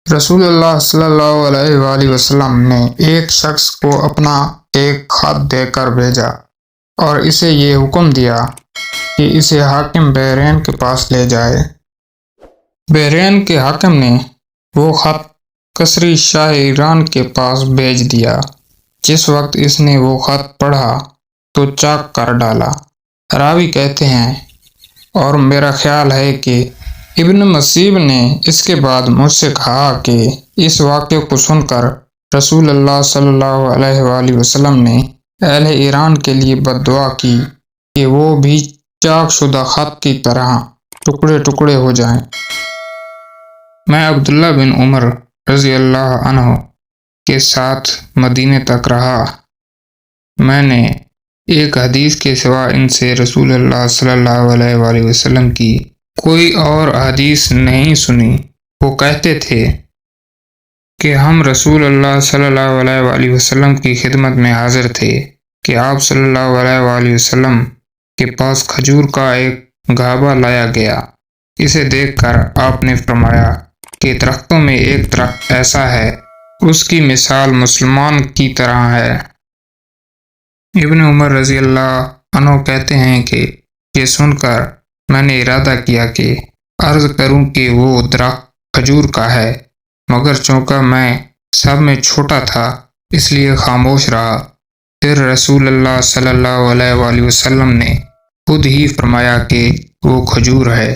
رسول اللہ صلی اللہ علیہ وآلہ وسلم نے ایک شخص کو اپنا ایک خط دے کر بھیجا اور اسے یہ حکم دیا کہ اسے حاکم بحرین کے پاس لے جائے۔ بحرین کے حاکم نے وہ خط کسری شاہ ایران کے پاس بھیج دیا۔ جس وقت اس نے وہ خط پڑھا تو چاک کر ڈالا۔ راوی کہتے ہیں اور میرا خیال ہے کہ ابن مسیب نے اس کے بعد مجھ سے کہا کہ اس واقعے کو سن کر رسول اللہ صلی اللہ علیہ وآلہ وسلم نے اہل ایران کے لیے بد دعا کی کہ وہ بھی چاک شدہ خط کی طرح ٹکڑے ٹکڑے ہو جائیں۔ میں عبداللہ بن عمر رضی اللہ عنہ کے ساتھ مدینے تک رہا۔ میں نے ایک حدیث کے سوا ان سے رسول اللہ صلی اللہ علیہ وآلہ وسلم کی کوئی اور حدیث نہیں سنی۔ وہ کہتے تھے کہ ہم رسول اللہ صلی اللہ علیہ وآلہ وسلم کی خدمت میں حاضر تھے کہ آپ صلی اللہ علیہ وآلہ وسلم کے پاس کھجور کا ایک گھابا لایا گیا۔ اسے دیکھ کر آپ نے فرمایا کہ درختوں میں ایک درخت ایسا ہے، اس کی مثال مسلمان کی طرح ہے۔ ابن عمر رضی اللہ عنہ کہتے ہیں کہ یہ سن کر میں نے ارادہ کیا کہ عرض کروں کہ وہ درخت کھجور کا ہے، مگر چونکہ میں سب میں چھوٹا تھا اس لیے خاموش رہا۔ پھر رسول اللہ صلی اللہ علیہ وآلہ وسلم نے خود ہی فرمایا کہ وہ کھجور ہے۔